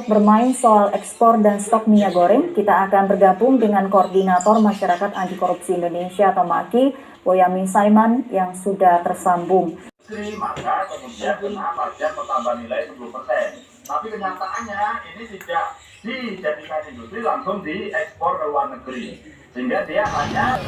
Bermain soal ekspor dan stok minyak goreng, kita akan bergabung dengan Koordinator Masyarakat Anti Korupsi Indonesia atau MAKI, Boyamin Saiman yang sudah tersambung. Maka kemudian kena pajak pertambahan nilai 10%. Tapi kenyataannya ini tidak dijadikan industri, langsung diekspor ke luar negeri. Sehingga dia hanya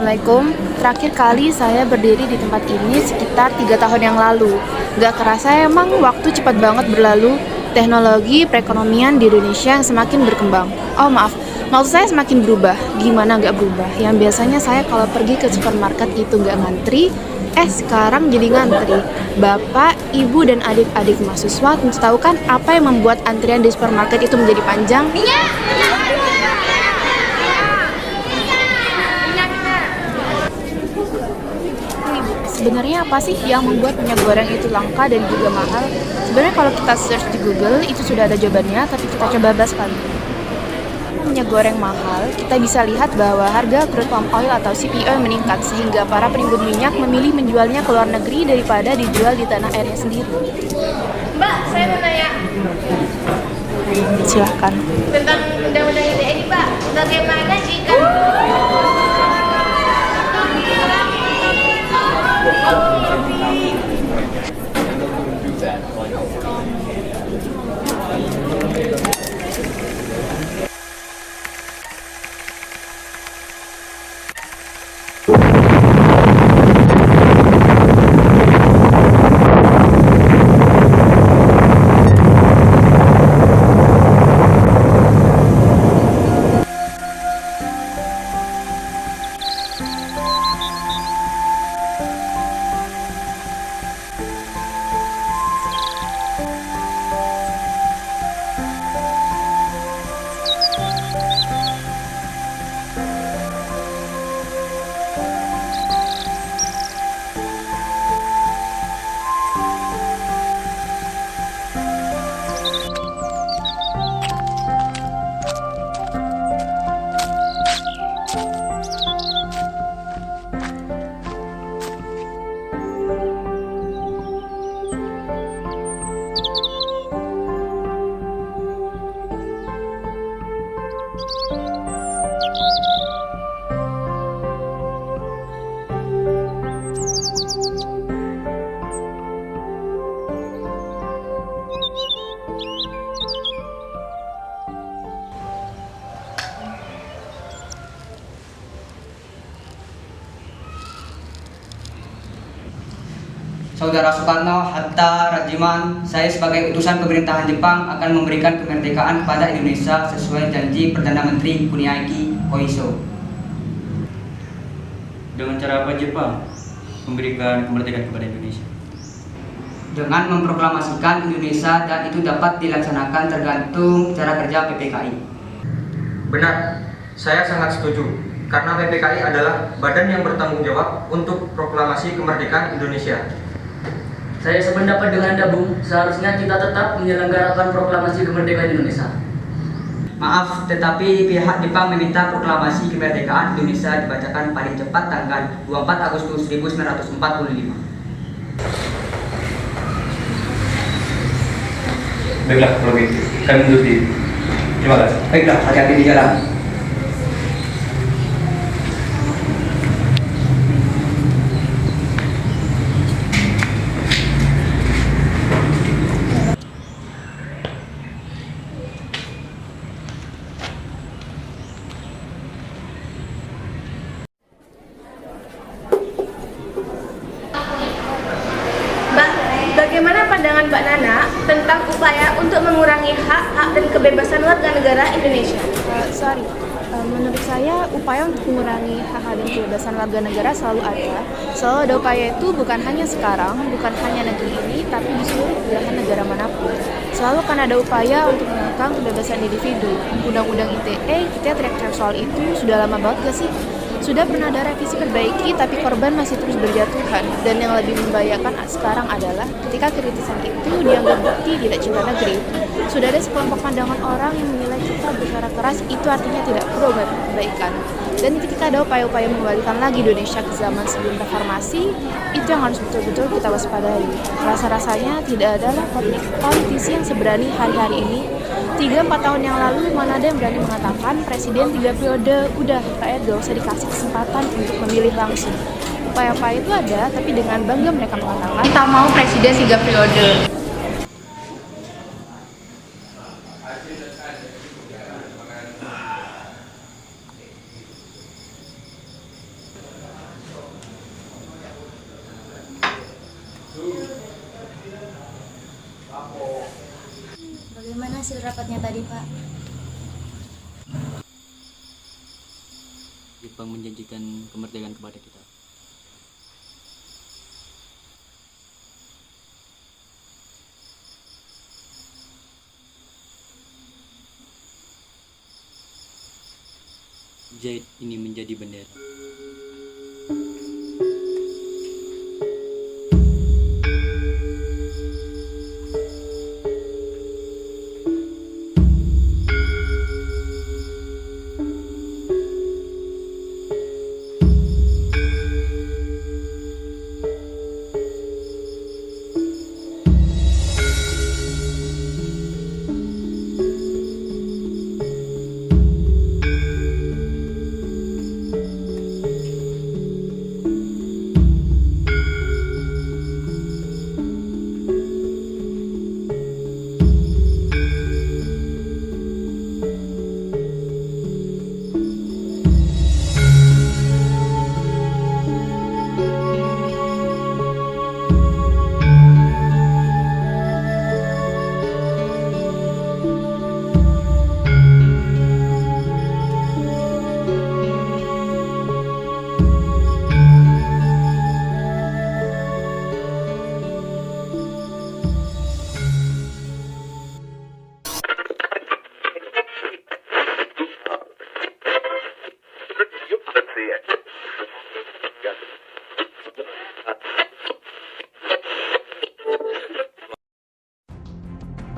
Assalamualaikum, terakhir kali saya berdiri di tempat ini sekitar 3 tahun yang lalu. Gak kerasa emang waktu cepat banget berlalu. Teknologi perekonomian di Indonesia yang semakin berkembang. Oh maaf, maksud saya semakin berubah. Gimana gak berubah? Yang biasanya saya kalau pergi ke supermarket itu gak ngantri, sekarang jadi ngantri. Bapak, ibu, dan adik-adik mahasiswa tentu tahu kan apa yang membuat antrian di supermarket itu menjadi panjang? Sebenarnya apa sih yang membuat minyak goreng itu langka dan juga mahal? Sebenarnya kalau kita search di Google itu sudah ada jawabannya, tapi kita coba bahas kali. Minyak goreng mahal, kita bisa lihat bahwa harga crude palm oil atau CPO meningkat sehingga para penimbun minyak memilih menjualnya ke luar negeri daripada dijual di tanah airnya sendiri. Mbak, saya mau nanya. Silahkan. Tentang undang-undang ITE ini, Pak. Bagaimana jika Saudara Soekarno, Hatta, Rajiman, saya sebagai utusan pemerintahan Jepang akan memberikan kemerdekaan kepada Indonesia sesuai janji Perdana Menteri Kuniaiki Koiso. Dengan cara apa Jepang memberikan kemerdekaan kepada Indonesia? Dengan memproklamasikan Indonesia dan itu dapat dilaksanakan tergantung cara kerja PPKI. Benar, saya sangat setuju. Karena PPKI adalah badan yang bertanggung jawab untuk proklamasi kemerdekaan Indonesia. Saya sependapat dengan Anda, Bung. Seharusnya kita tetap menyelenggarakan proklamasi kemerdekaan Indonesia. Maaf, tetapi pihak Jepang meminta proklamasi kemerdekaan Indonesia dibacakan paling cepat tanggal 24 Agustus 1945. Baiklah, kalau begitu, kami mundur diri. Terima kasih. Baiklah, hati-hati di jalan. Bagaimana pandangan Mbak Nana tentang upaya untuk mengurangi hak dan kebebasan warga negara Indonesia? Menurut saya upaya untuk mengurangi hak-hak dan kebebasan warga negara selalu ada. Selalu ada upaya itu bukan hanya sekarang, bukan hanya negeri ini, tapi di seluruh belahan negara manapun. Selalu akan ada upaya untuk mengekang kebebasan individu. Undang-undang ITE, kita teriak-teriak soal itu sudah lama banget gak sih? Sudah pernah ada revisi perbaiki, tapi korban masih terus berjatuhan. Dan yang lebih membahayakan sekarang adalah ketika kritisan itu dianggap bukti tidak cinta negeri. Sudah ada sekelompok pandangan orang yang menilai kita bersuara keras itu artinya tidak pro kebaikan. Dan ketika ada upaya-upaya mengembalikan lagi Indonesia ke zaman sebelum reformasi, itu yang harus betul-betul kita waspadai. Rasa-rasanya tidak adalah politisi yang seberani hari-hari ini. 3-4 tahun yang lalu mana ada yang berani mengatakan presiden 3 periode, udah rakyat gak usah dikasih kesempatan untuk memilih langsung. Upaya-upaya itu ada, tapi dengan bangga mereka mengatakan kita mau presiden 3 periode. Bagaimana hasil rapatnya tadi, Pak? Jepang menjanjikan kemerdekaan kepada kita. Jahit ini menjadi bendera.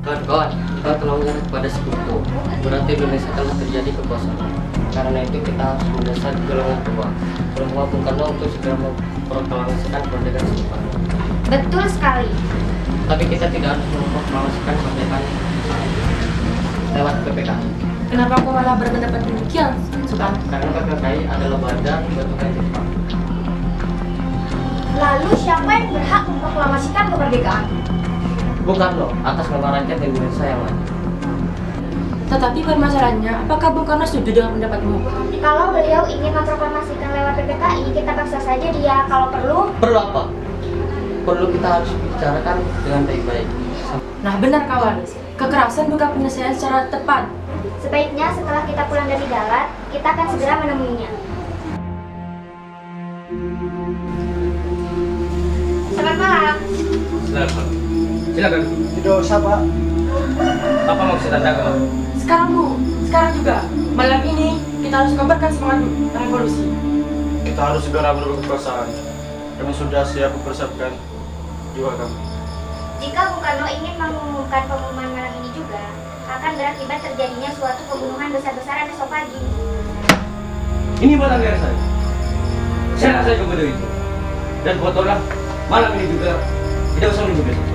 Kawan-kawan, kita telah mengarah kepada sekutu. Berarti Indonesia telah terjadi kekosongan. Karena itu kita harus mendesak golongan tua, terutama Bung Karno untuk segera memproklamasikan kemerdekaan Jepang. Betul sekali. Tapi kita tidak harus memproklamasikan kemerdekaan lewat PPKI. Kenapa kau malah berpendapat demikian, Sultan? Karena PPKI adalah badan bentukan Jepang. Lalu siapa yang berhak memproklamasikan kemerdekaan? Bung Karno atas nama rakyat Indonesia yang maju. Tetapi permasalahannya, apakah Bung Karno setuju dengan pendapatmu? Kalau beliau ingin memproklamasikan lewat PPKI, kita paksa saja dia. Kalau perlu. Perlu apa? Perlu kita harus bicarakan dengan baik-baik. Nah benar kawan, kekerasan bukan penyelesaian secara tepat. Sebaiknya setelah kita pulang dari darat, kita akan segera menemuinya. Selamat malam. Selamat malam. Silakan. Tidak usah, Pak. Apa maksud Anda, kawan? Sekarang Bu, sekarang juga. Malam ini kita harus kabarkan semangat revolusi. Kita harus segera merebut kekuasaan. Kami sudah siap mempersiapkan jiwa kami. Jika Bung Karno ingin mengumumkan pengumuman malam ini juga, akan berakibat terjadinya suatu pembunuhan besar-besaran besok pagi. Ini buat anggaran saya. Saya saja bodoh itu. Dan fotolah malam ini juga. Tidak usah menunggu besok.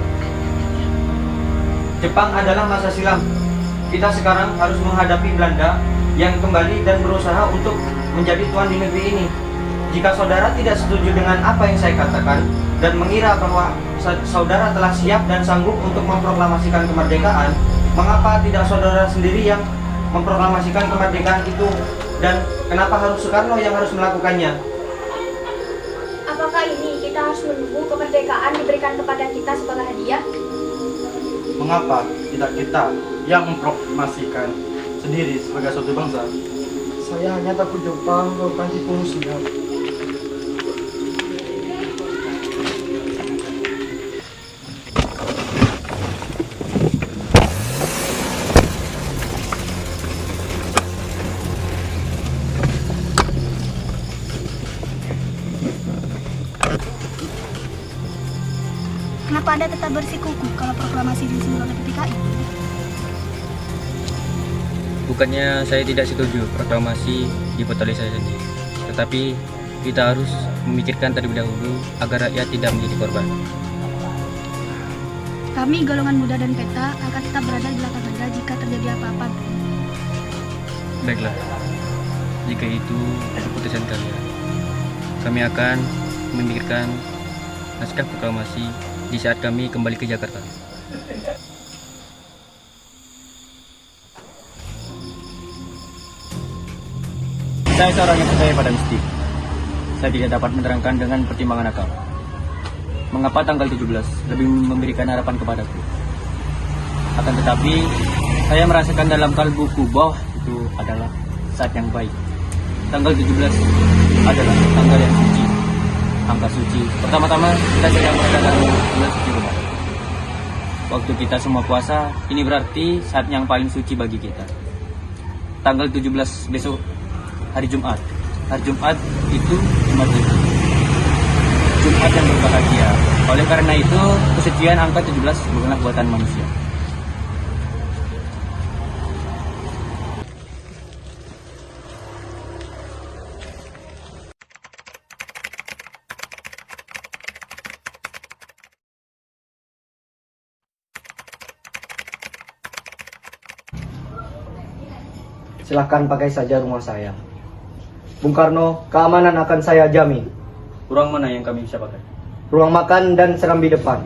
Jepang adalah masa silam. Kita sekarang harus menghadapi Belanda yang kembali dan berusaha untuk menjadi tuan di negeri ini. Jika saudara tidak setuju dengan apa yang saya katakan dan mengira bahwa saudara telah siap dan sanggup untuk memproklamasikan kemerdekaan, mengapa tidak saudara sendiri yang memproklamasikan kemerdekaan itu? Dan kenapa harus Soekarno yang harus melakukannya? Apakah ini kita harus menunggu kemerdekaan diberikan kepada kita sebagai hadiah? Mengapa tidak kita yang memproklamasikan sendiri sebagai suatu bangsa. Saya hanya takut Jepang melakukan tipu muslihat. Kenapa Anda tetap bersikukuh kalau proklamasi diusul oleh PPKI? Bukannya saya tidak setuju proklamasi dibuat oleh saya sendiri, tetapi kita harus memikirkan terlebih dahulu agar rakyat tidak menjadi korban. Kami golongan muda dan peta akan tetap berada di belakang Anda jika terjadi apa-apa. Baiklah, jika itu keputusan kalian, kami akan memikirkan naskah proklamasi di saat kami kembali ke Jakarta. Saya seorang yang percaya pada mistik. Saya tidak dapat menerangkan dengan pertimbangan akal. Mengapa tanggal 17 lebih memberikan harapan kepadaku? Akan tetapi, saya merasakan dalam kalbuku bahwa itu adalah saat yang baik. Tanggal 17 adalah tanggal yang suci. Angka suci. Pertama-tama, kita sedang berada dalam bulan suci Ramadan. Waktu kita semua puasa, ini berarti saat yang paling suci bagi kita. Tanggal 17 besok, hari Jumat. Hari Jumat itu Jumat itu. Jumat yang berbahagia. Oleh karena itu, kesucian angka 17 bukanlah buatan manusia. Silahkan pakai saja rumah saya. Bung Karno, keamanan akan saya jamin. Ruang mana yang kami bisa pakai? Ruang makan dan serambi depan.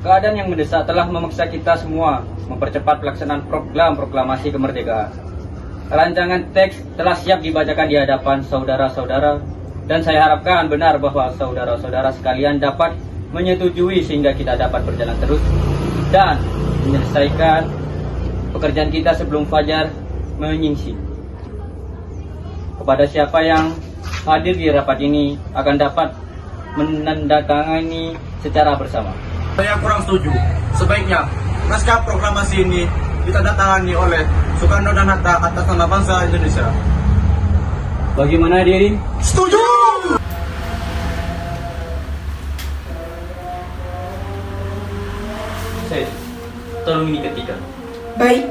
Keadaan yang mendesak telah memaksa kita semua mempercepat pelaksanaan program proklamasi kemerdekaan. Rancangan teks telah siap dibacakan di hadapan saudara-saudara dan saya harapkan benar bahwa saudara-saudara sekalian dapat menyetujui sehingga kita dapat berjalan terus dan menyelesaikan pekerjaan kita sebelum fajar menyingsing. Kepada siapa yang hadir di rapat ini akan dapat menandatangani secara bersama. Saya kurang setuju. Sebaiknya naskah proklamasi ini ditandatangani oleh Soekarno dan Hatta atas nama bangsa Indonesia. Bagaimana hadirin? Setuju! Saya tolong ini ketika. Baik.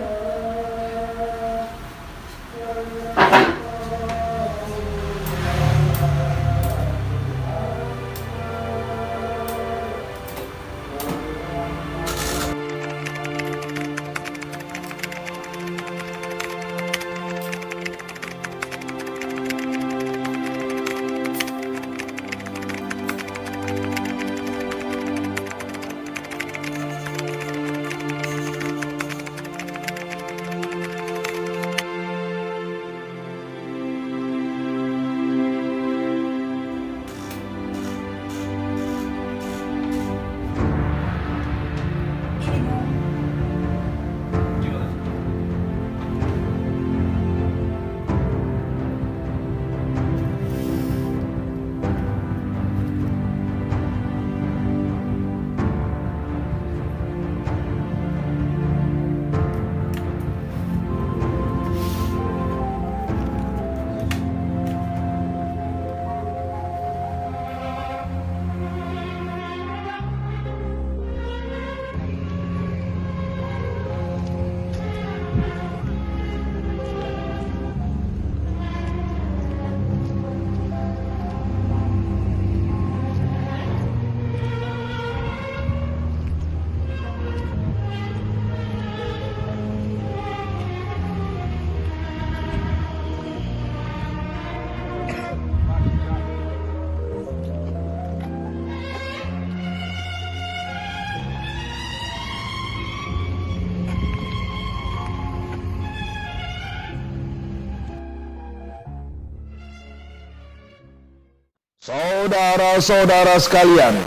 Saudara-saudara sekalian,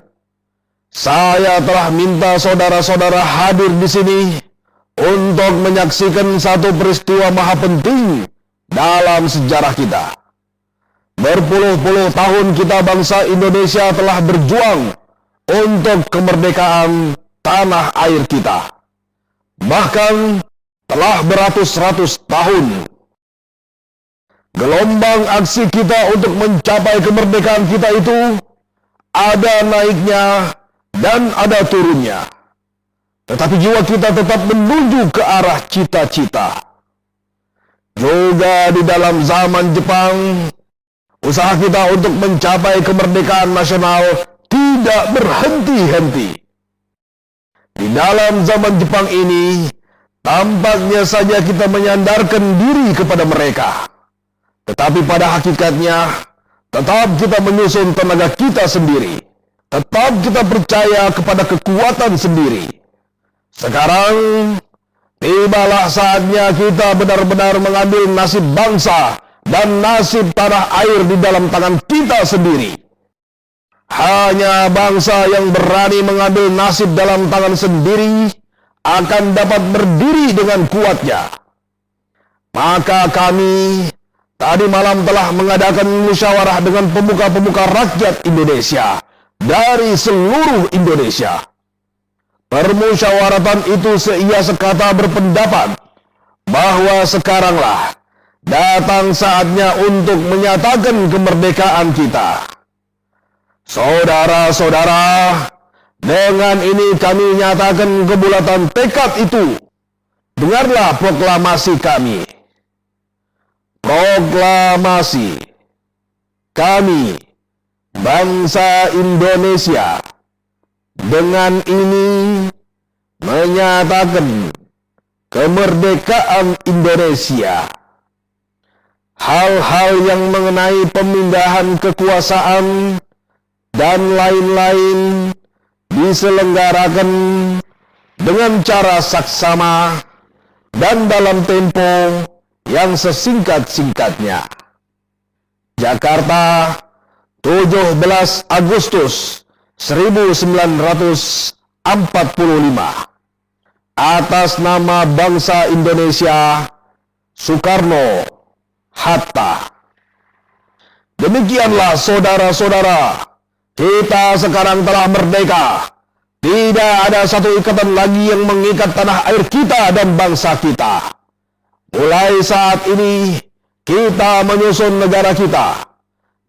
saya telah minta saudara-saudara hadir di sini untuk menyaksikan satu peristiwa maha penting dalam sejarah kita. Berpuluh-puluh tahun kita bangsa Indonesia telah berjuang untuk kemerdekaan tanah air kita. Bahkan telah beratus-ratus tahun. Gelombang aksi kita untuk mencapai kemerdekaan kita itu ada naiknya dan ada turunnya. Tetapi jiwa kita tetap menuju ke arah cita-cita. Juga di dalam zaman Jepang, usaha kita untuk mencapai kemerdekaan nasional tidak berhenti-henti. Di dalam zaman Jepang ini, tampaknya saja kita menyandarkan diri kepada mereka. Tetapi pada hakikatnya, tetap kita menyusun tenaga kita sendiri. Tetap kita percaya kepada kekuatan sendiri. Sekarang, tibalah saatnya kita benar-benar mengambil nasib bangsa dan nasib tanah air di dalam tangan kita sendiri. Hanya bangsa yang berani mengambil nasib dalam tangan sendiri akan dapat berdiri dengan kuatnya. Maka kami tadi malam telah mengadakan musyawarah dengan pemuka-pemuka rakyat Indonesia dari seluruh Indonesia. Permusyawaratan itu seia sekata berpendapat bahwa sekaranglah datang saatnya untuk menyatakan kemerdekaan kita. Saudara-saudara, dengan ini kami nyatakan kebulatan tekad itu. Dengarlah proklamasi kami. Proklamasi kami, bangsa Indonesia, dengan ini menyatakan kemerdekaan Indonesia. Hal-hal yang mengenai pemindahan kekuasaan dan lain-lain diselenggarakan dengan cara saksama dan dalam tempo yang sesingkat-singkatnya. Jakarta, 17 Agustus 1945. Atas nama bangsa Indonesia, Soekarno Hatta. Demikianlah saudara-saudara, kita sekarang telah merdeka. Tidak ada satu ikatan lagi yang mengikat tanah air kita dan bangsa kita. Mulai saat ini, kita menyusun negara kita.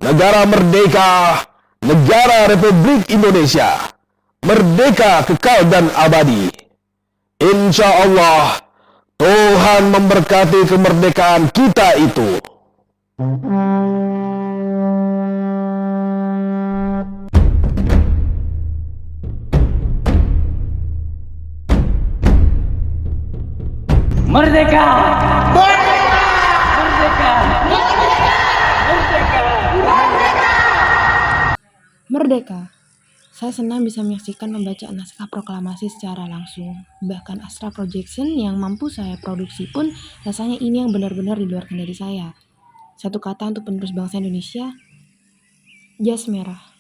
Negara merdeka, negara Republik Indonesia. Merdeka kekal dan abadi. Insya Allah, Tuhan memberkati kemerdekaan kita itu. Merdeka! Merdeka! Merdeka! Saya senang bisa menyaksikan pembacaan naskah proklamasi secara langsung. Bahkan Astra Projection yang mampu saya produksi pun rasanya ini yang benar-benar di luar kendali saya. Satu kata untuk penerus bangsa Indonesia, jas merah.